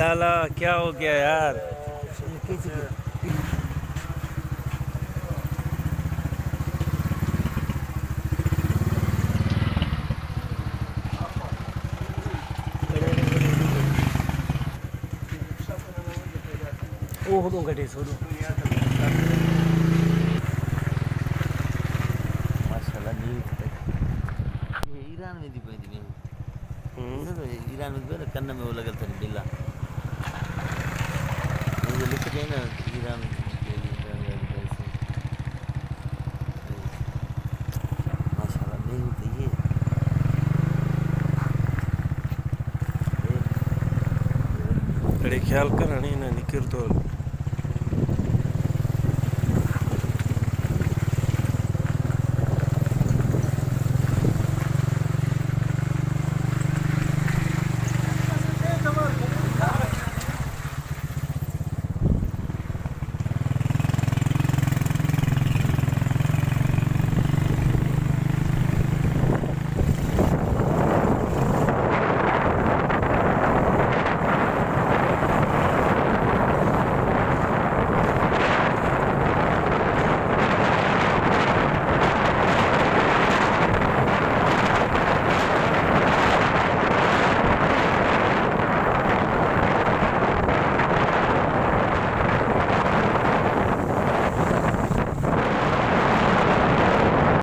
लाला क्या हो गया यार। ओह दो गड्ढे छोड़ो माशाल्लाह नींद ये ईरान में दी पई थी तो ईरान में भी कन्न में वो लगल था बिल्ला मुझे लिख दे ना ईरान के ईरान वाली पैसे माशाल्लाह नहीं होती ये बड़े ख्याल कर ना निकर तो